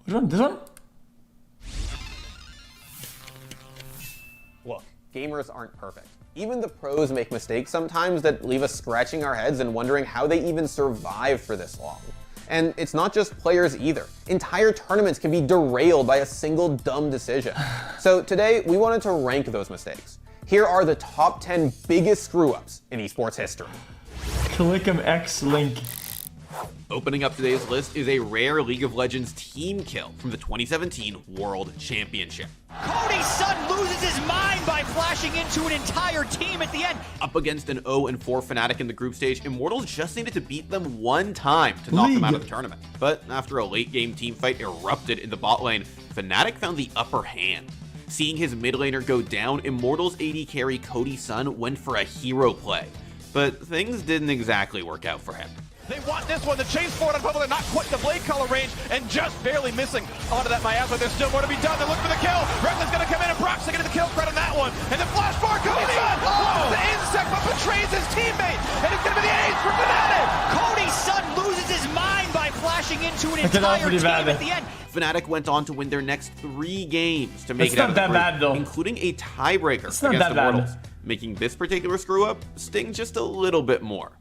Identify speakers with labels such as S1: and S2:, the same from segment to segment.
S1: Which one? This one?
S2: Look, gamers aren't perfect. Even the pros make mistakes sometimes that leave us scratching our heads and wondering how they even survive for this long. And it's not just players either. Entire tournaments can be derailed by a single dumb decision. So today, we wanted to rank those mistakes. Here are the top 10 biggest screw-ups in esports history.
S1: Click X link.
S3: Opening up today's list is a rare League of Legends team kill from the 2017 World Championship.
S4: Cody's son loses his mind by flashing into an entire team at the end.
S3: Up against an 0-4 Fnatic in the group stage, Immortals just needed to beat them one time to knock them out of the tournament. But after a late game team fight erupted in the bot lane, Fnatic found the upper hand. Seeing his mid laner go down, Immortals AD carry Cody's son went for a hero play. But things didn't exactly work out for him.
S5: They want this one. The chase forward on Purple. They're not quite the blade color range and just barely missing onto that miasma. There's still more to be done. They look for the kill. Reckless going to come in and Brock's going to get the kill credit on that one. And the flash bar Cody. Oh! The insect but betrays his teammate. And it's going to be the ace for Fnatic.
S4: Cody's son loses his mind by flashing into an entire team at the end.
S3: Fnatic went on to win their next 3 games to make it out of the group, including a tiebreaker against Immortals, making this particular screw-up sting just a little bit more.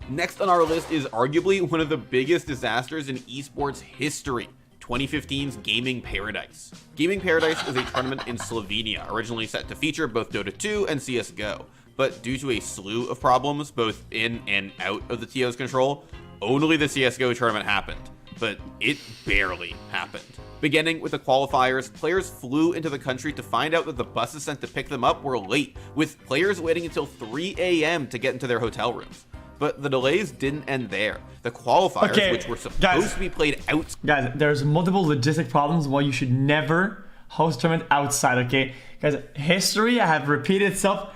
S3: Next on our list is arguably one of the biggest disasters in esports history, 2015's Gaming Paradise. Gaming Paradise is a tournament in Slovenia, originally set to feature both Dota 2 and CSGO, but due to a slew of problems both in and out of the TO's control, only the CSGO tournament happened, but it barely happened. Beginning with the qualifiers, players flew into the country to find out that the buses sent to pick them up were late, with players waiting until 3 AM to get into their hotel rooms. But the delays didn't end there. The qualifiers, which were supposed to be played out.
S1: Guys, there's multiple logistic problems why you should never host a tournament outside, okay? Guys, history have repeated itself.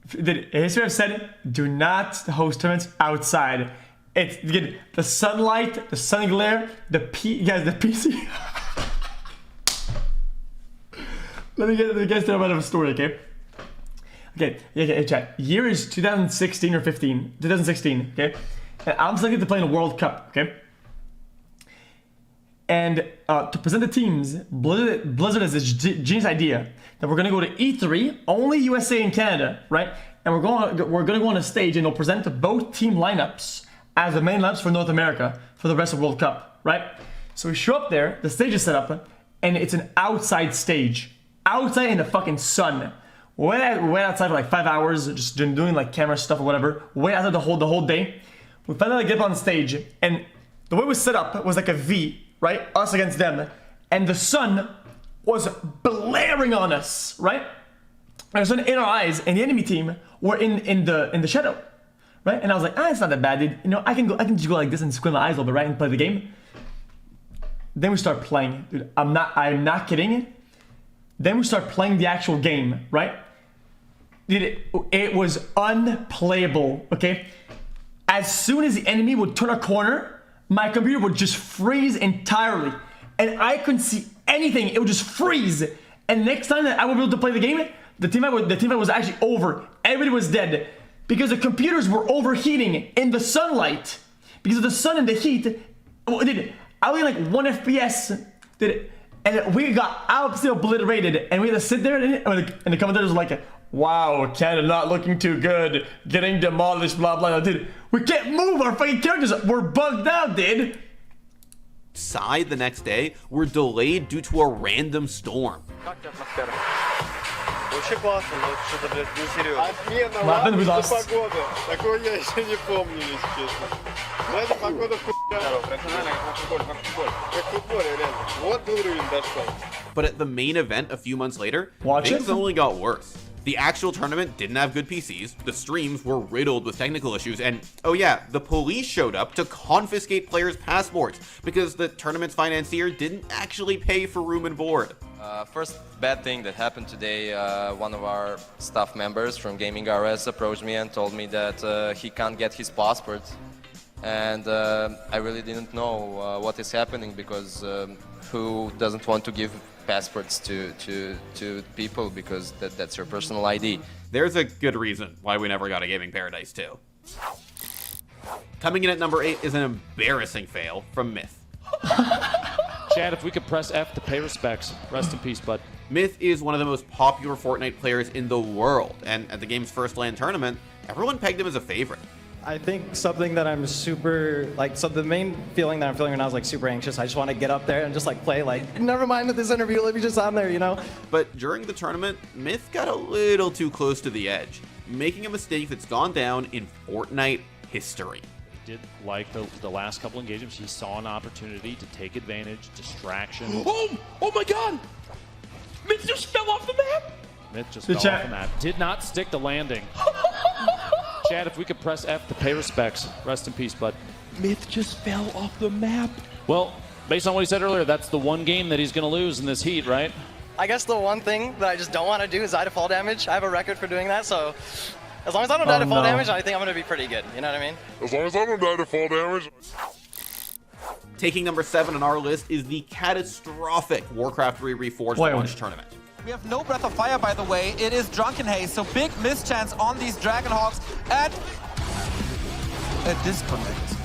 S1: History have said, do not host tournaments outside. It's the sunlight, the sun glare, the PC. Let me get to a bit of a story, okay? Okay, chat. Year is 2016 or 15. 2016, okay? And I'm selected to play in a World Cup, okay? And to present the teams, Blizzard has this genius idea that we're gonna go to E3, only USA and Canada, right? And we're gonna go on a stage and they'll present both team lineups as the main lineups for North America for the rest of World Cup, right? So we show up there, the stage is set up, and it's an outside stage. Outside in the fucking sun. Wait outside for like 5 hours, just doing like camera stuff or whatever. Wait outside the whole day. We finally get up on stage, and the way it was set up was like a V, right? Us against them, and the sun was blaring on us, right? And the sun in our eyes, and the enemy team were in the shadow, right? And I was like, it's not that bad, dude. You know, I can just go like this and squint my eyes a little bit, right, and play the game. Then we start playing, dude. I'm not kidding. Then we start playing the actual game, right? Dude, it was unplayable, okay? As soon as the enemy would turn a corner, my computer would just freeze entirely. And I couldn't see anything, it would just freeze. And next time that I would be able to play the game, the team fight was actually over. Everybody was dead. Because the computers were overheating in the sunlight. Because of the sun and the heat. Dude, I was like 1 FPS. Dude, and we got absolutely obliterated. And we had to sit there and the commentators were like, wow, Canada not looking too good, getting demolished, blah, blah, blah. Dude, we can't move, our fucking characters, we're bugged out, dude.
S3: Side the next day were delayed due to a random storm.
S6: Вообще классно, но что-то, блядь, несерьезно.
S1: Ладно, we lost.
S6: Погода. Такого я еще не помню, если честно. Но эта погода хуйня. Профессионально, как в футболе, реально. Вот уровень дошел.
S3: But at the main event a few months later, things only got worse. The actual tournament didn't have good PCs, the streams were riddled with technical issues, and oh yeah, the police showed up to confiscate players' passports because the tournament's financier didn't actually pay for room and board.
S7: First bad thing that happened today, one of our staff members from Gaming RS approached me and told me that he can't get his passport. And I really didn't know what is happening because who doesn't want to give passports to people because that's your personal ID.
S3: There's a good reason why we never got a Gaming Paradise 2. Coming in at number 8 is an embarrassing fail from Myth.
S8: Chad, if we could press F to pay respects. Rest in peace, bud.
S3: Myth is one of the most popular Fortnite players in the world, and at the game's first LAN tournament, everyone pegged him as a favorite.
S9: I think something that I'm super, so the main feeling that I'm feeling right now is like super anxious. I just want to get up there and just like play like, never mind with this interview, let me just on there, you know?
S3: But during the tournament, Myth got a little too close to the edge, making a mistake that's gone down in Fortnite history.
S8: Did like the last couple engagements, he saw an opportunity to take advantage, distraction.
S10: Oh my god! Myth just fell off the map!
S8: Myth just fell off the map. Did not stick the landing. Chad, if we could press F to pay respects. Rest in peace, bud.
S10: Myth just fell off the map.
S8: Well, based on what he said earlier, that's the one game that he's going to lose in this heat, right?
S9: I guess the one thing that I just don't want to do is die to fall damage. I have a record for doing that, so as long as I don't die to fall damage, I think I'm going to be pretty good. You know what I mean?
S6: As long as I don't die to fall damage.
S3: Taking number 7 on our list is the catastrophic Warcraft 3 Reforged launch tournament.
S11: We have no Breath of Fire, by the way. It is Drunken Haze, so big mischance on these Dragonhawks and a disconnect.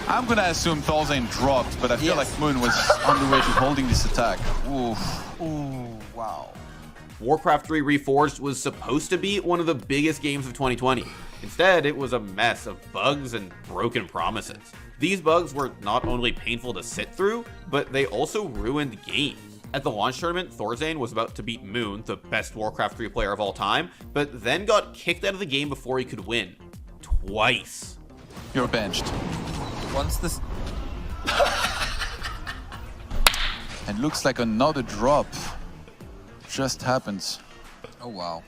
S12: I'm gonna assume Thorzain dropped, but I feel like Moon was on the way to holding this attack. Oof.
S11: Ooh, wow.
S3: Warcraft 3 Reforged was supposed to be one of the biggest games of 2020. Instead, it was a mess of bugs and broken promises. These bugs were not only painful to sit through, but they also ruined games. At the launch tournament, Thorzain was about to beat Moon, the best Warcraft 3 player of all time, but then got kicked out of the game before he could win. Twice.
S12: You're benched.
S11: Once this...
S12: And looks like another drop just happens. Oh wow.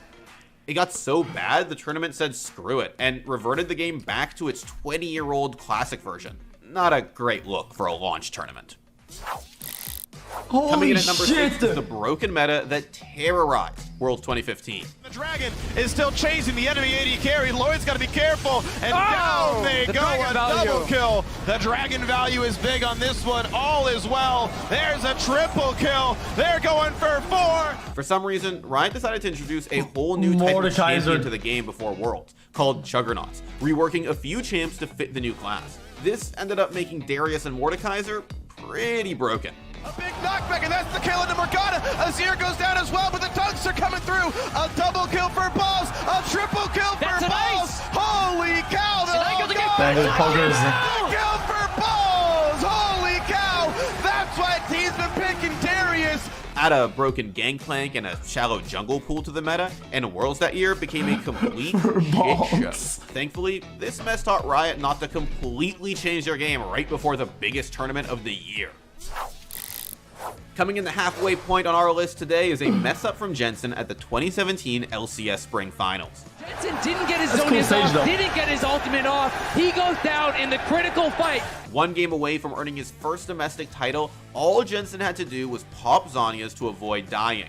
S3: It got so bad, the tournament said screw it, and reverted the game back to its 20-year-old classic version. Not a great look for a launch tournament. Coming in at number 6 is the broken meta that terrorized Worlds 2015.
S5: The Dragon is still chasing the enemy AD carry. Lloyd's got to be careful, and down they go, a double kill. The Dragon value is big on this one. All is well. There's a triple kill. They're going for 4.
S3: For some reason, Riot decided to introduce a whole new type of champion to the game before Worlds, called Juggernauts, reworking a few champs to fit the new class. This ended up making Darius and Mordekaiser pretty broken.
S5: A big knockback, and that's the kill into Morgana. Azir goes down as well, but the dunks are coming through. A double kill for Balls, a triple kill for Balls. Holy cow, the kill for Balls. Holy cow, that's why team's been picking Darius.
S3: Add a broken Gangplank and a shallow jungle pool to the meta, and Worlds that year became a complete shit show. Thankfully, this mess taught Riot not to completely change their game right before the biggest tournament of the year. Coming in the halfway point on our list today is a mess up from Jensen at the 2017 LCS Spring Finals.
S10: Jensen didn't get his zone off, didn't get his ultimate off. He goes down in the critical fight.
S3: One game away from earning his first domestic title, all Jensen had to do was pop Zhonya's to avoid dying.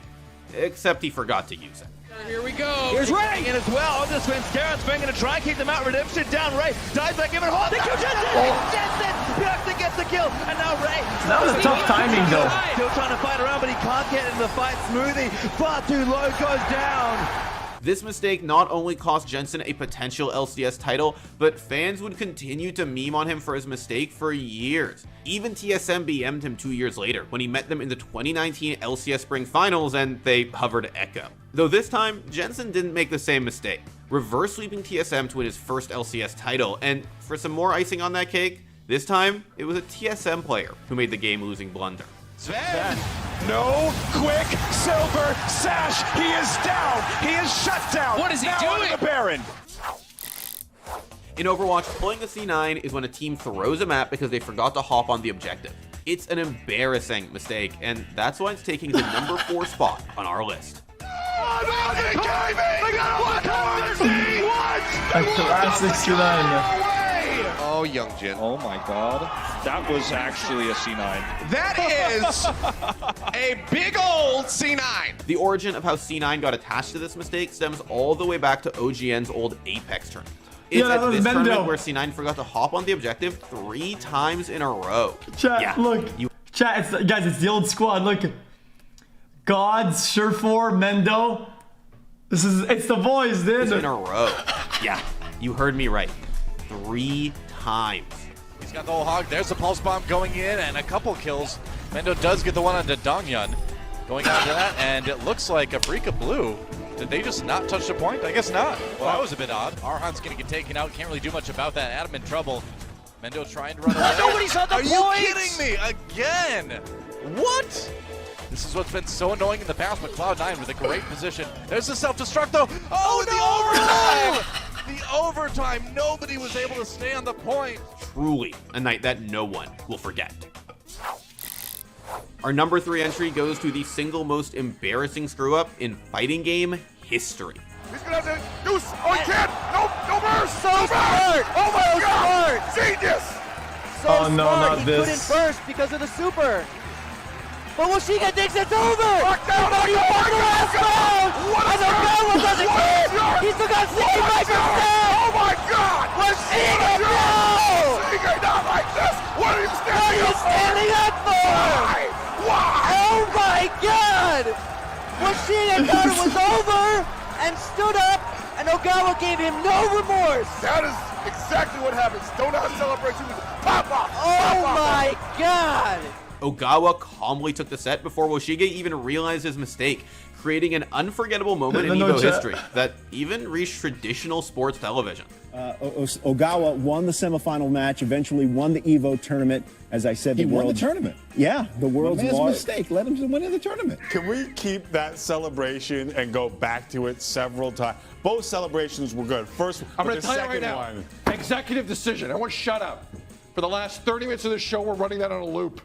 S3: Except he forgot to use it.
S10: Here we go.
S5: Here's Ray in as well. On this one, Scarrett's going to try and keep them out. Redemption down. Ray dives back, give it a hold. They kill Jensen. Jensen Jackson gets the kill, and now Ray.
S1: That was tough timing, though.
S5: Still trying to fight around, but he can't get into the fight. Smoothie far too low, goes down.
S3: This mistake not only cost Jensen a potential LCS title, but fans would continue to meme on him for his mistake for years. Even TSM BM'd him 2 years later when he met them in the 2019 LCS Spring Finals and they hovered Echo. Though this time, Jensen didn't make the same mistake, reverse sweeping TSM to win his first LCS title, and for some more icing on that cake, this time it was a TSM player who made the game-losing blunder.
S5: Sven, no quick silver sash. He is down. He is shut down.
S10: What is he
S5: doing?
S10: doing?
S5: The Baron.
S3: In Overwatch, pulling a C9 is when a team throws a map because they forgot to hop on the objective. It's an embarrassing mistake, and that's why it's taking the number 4 spot on our list.
S5: A
S1: classic C9.
S12: Oh, young Jin.
S8: Oh my god. That was actually a C9.
S5: That is a big old C9.
S3: The origin of how C9 got attached to this mistake stems all the way back to OGN's old Apex tournament. It's at this tournament where C9 forgot to hop on the objective 3 times in a row.
S1: Chat, look. Chat, guys, it's the old squad. Look. Gods, Surefour, Mendo. It's the boys, dude.
S3: In a row. Yeah, you heard me right. 3 times.
S5: He's got the whole hog. There's the pulse bomb going in and a couple kills Mendo does get the one onto Dongyun. Going on to that, and it looks like Afrika Blue. Did they just not touch the point? I guess not. Well, that was a bit odd. Arhan's going to get taken out. Can't really do much about that. Adam in trouble. Mendo trying to run away.
S4: Nobody's on the point!
S5: Are you kidding me? Again! What? This is what's been so annoying in the past, but Cloud9 with a great position. There's the self-destruct, though. Oh, the overtime! The overtime. Nobody was able to stay on the point.
S3: Truly a night that no one will forget. Our number 3 entry goes to the single most embarrassing screw-up in fighting game history.
S6: He's gonna have to do. Oh, he can't! No burst!
S4: So smart!
S6: Oh my God!
S4: Smart!
S6: Genius!
S4: So
S1: Oh, no,
S4: smart.
S1: not
S4: He
S1: this.
S4: couldn't burst because of the super. But Washiga thinks it's over!
S6: Lock down!
S4: He won the last round! And Ogawa doesn't care! He still got 65%!
S6: Oh my God!
S4: Washiga, no!
S6: Washiga, not like this! What are you
S4: What are
S6: standing
S4: you
S6: up for?
S4: standing up for?
S6: Why?
S4: Oh my God! Washiga thought it was over and stood up, and Ogawa gave him no remorse.
S6: That is exactly what happens. Don't have celebration with pop off.
S4: Oh my God!
S3: Ogawa calmly took the set before Washiga even realized his mistake, creating an unforgettable moment in Evo history that even reached traditional sports television.
S13: Ogawa won the semifinal match, eventually won the Evo tournament. As I said,
S14: he won the tournament.
S13: Yeah, the world's largest
S14: mistake led him to winning the tournament.
S15: Can we keep that celebration and go back to it several times? Both celebrations were good. First,
S16: I'm going to
S15: the
S16: tell you right
S15: second
S16: now,
S15: one.
S16: executive decision. Everyone shut up. For the last 30 minutes of the show, we're running that on a loop.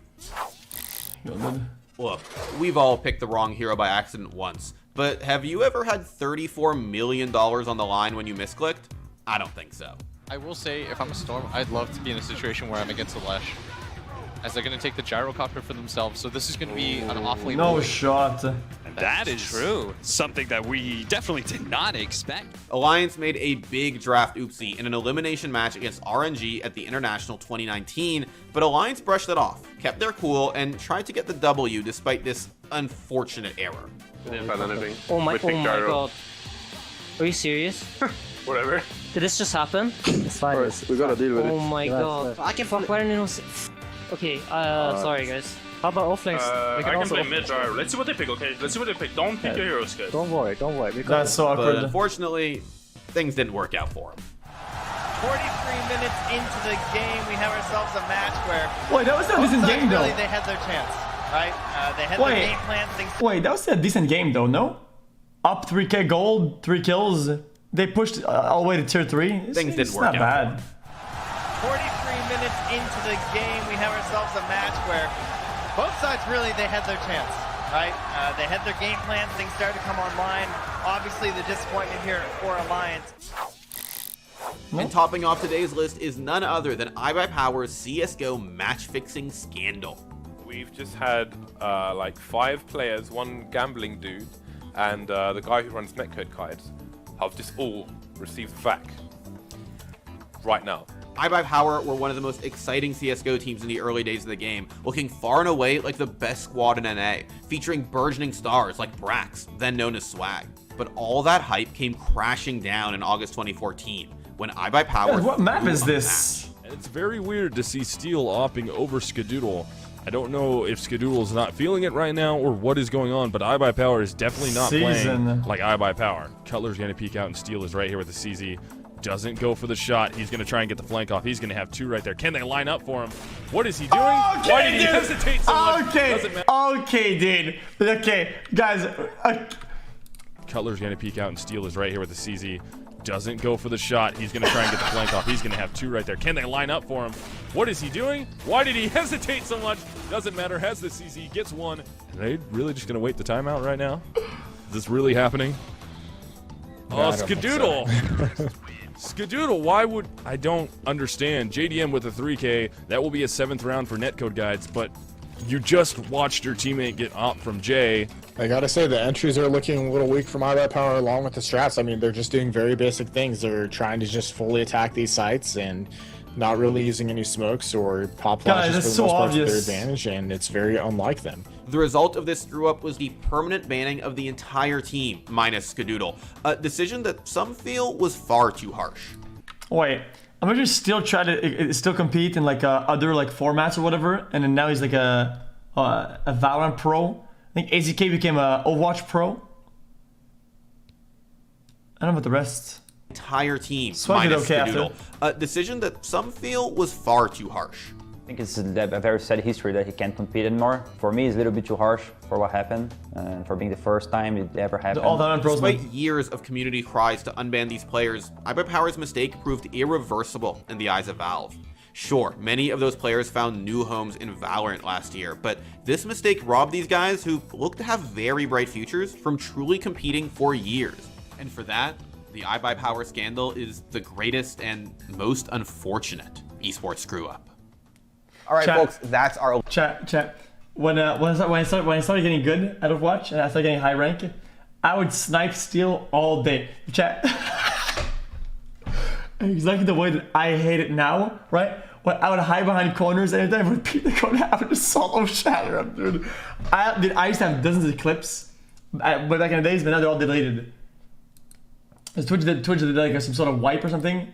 S3: Look, we've all picked the wrong hero by accident once, but have you ever had $34 million on the line when you misclicked? I don't think so.
S17: I will say, if I'm a Storm, I'd love to be in a situation where I'm against a Lesh, as they're going to take the gyrocopter for themselves, so this is going to be an awfully...
S1: No shot.
S18: And that is true. Something that we definitely did not expect.
S3: Alliance made a big draft oopsie in an elimination match against RNG at the International 2019, but Alliance brushed it off, kept their cool, and tried to get the W despite this unfortunate error.
S6: Didn't find anything.
S19: Oh my God. Are you serious?
S6: Whatever.
S19: Did this just happen? It's fine.
S6: We gotta deal with it.
S19: Oh my God. I can fuck, why didn't you know? Okay, sorry guys. How about offlanes?
S20: I can play mid or let's see what they pick, okay? Let's see what they pick. Don't pick your heroes, guys.
S19: Don't worry.
S1: That's so awkward.
S3: But unfortunately, things didn't work out for him.
S4: 43 minutes into the game, we have ourselves a match where...
S1: Wait, that was a decent game though.
S4: Really, they had their chance, right? They had their game plan.
S1: Wait, that was a decent game though, no? Up 3k gold, 3 kills. They pushed all the way to tier 3.
S3: Things didn't work out.
S1: It's not bad.
S4: 43 minutes into the game, we have ourselves a match where both sides really, they had their chance, right? They had their game plan, things started to come online. Obviously, the disappointment here for Alliance.
S3: And topping off today's list is none other than iBuyPower's CSGO match-fixing scandal.
S21: We've just had like 5 players, 1 gambling dude, and the guy who runs Netcode Kites have just all received VAC right now.
S3: iBuyPower were one of the most exciting CSGO teams in the early days of the game, looking far and away like the best squad in NA, featuring burgeoning stars like Brax, then known as Swag. But all that hype came crashing down in August 2014, when iBuyPower...
S1: What map is this?
S22: And it's very weird to see Steel opting over Skadoodle. I don't know if Skadoodle's not feeling it right now or what is going on, but iBuyPower is definitely not playing like iBuyPower. Cutler's going to peek out and Steel is right here with the CZ. Doesn't go for the shot. He's going to try and get the flank off. He's going to have 2 right there. Can they line up for him? What is he doing?
S1: Okay,
S22: Why did he
S1: dude.
S22: hesitate so much?
S1: Okay, dude. Okay, guys.
S22: Cutler's going to peek out and Steel is right here with the CZ. Doesn't go for the shot. He's going to try and get the flank off. He's going to have 2 right there. Can they line up for him? What is he doing? Why did he hesitate so much? Doesn't matter. Has the CZ. Gets 1. Are they really just going to wait the timeout right now? Is this really happening? Oh, Skadoodle. Skadoodle, why would... I don't understand. JDM with a 3K. That will be a 7th round for Netcode Guides, but you just watched your teammate get opt from Jay.
S23: I gotta say, the entries are looking a little weak from iBuyPower along with the strats. I mean, they're just doing very basic things. They're trying to just fully attack these sites and not really using any smokes or pop flashes for the most part to their advantage, and it's very unlike them.
S3: The result of this screw-up was the permanent banning of the entire team, minus Skadoodle, a decision that some feel was far too harsh.
S1: Wait, I'm gonna just still try to still compete in like other like formats or whatever, and then now he's like a a Valorant pro. I think AZK became a Overwatch pro. I don't know about the rest.
S3: Entire team
S1: Swag
S3: minus
S1: okay
S3: the Doodle. A decision that some feel was far too harsh.
S2: I think it's a very sad history that he can't compete anymore. For me, it's a little bit too harsh for what happened, and for being the first time it ever happened.
S3: Despite years of community cries to unban these players, iBuyPower's mistake proved irreversible in the eyes of Valve. Sure, many of those players found new homes in Valorant last year, but this mistake robbed these guys who look to have very bright futures from truly competing for years. And for that, the iBuyPower scandal is the greatest and most unfortunate esports screw up.
S7: All right, folks, that's our
S1: chat. When I started getting good at Overwatch and I started getting high rank, I would snipe steal all day. Chat. Exactly the way that I hate it now, right? When I would hide behind corners and every time I would beat the corner, I would just solo shatter them, dude. I used to have dozens of clips, but back in the days, but now they're all deleted. Twitch did like some sort of wipe or something.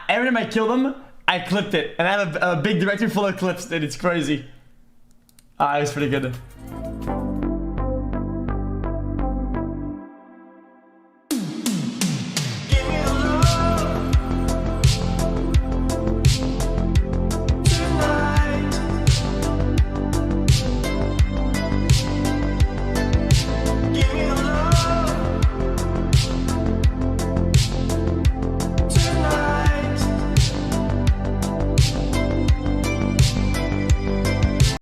S1: Every time I kill them, I clipped it, and I have a big directory full of clips, dude. It's crazy. It was pretty good.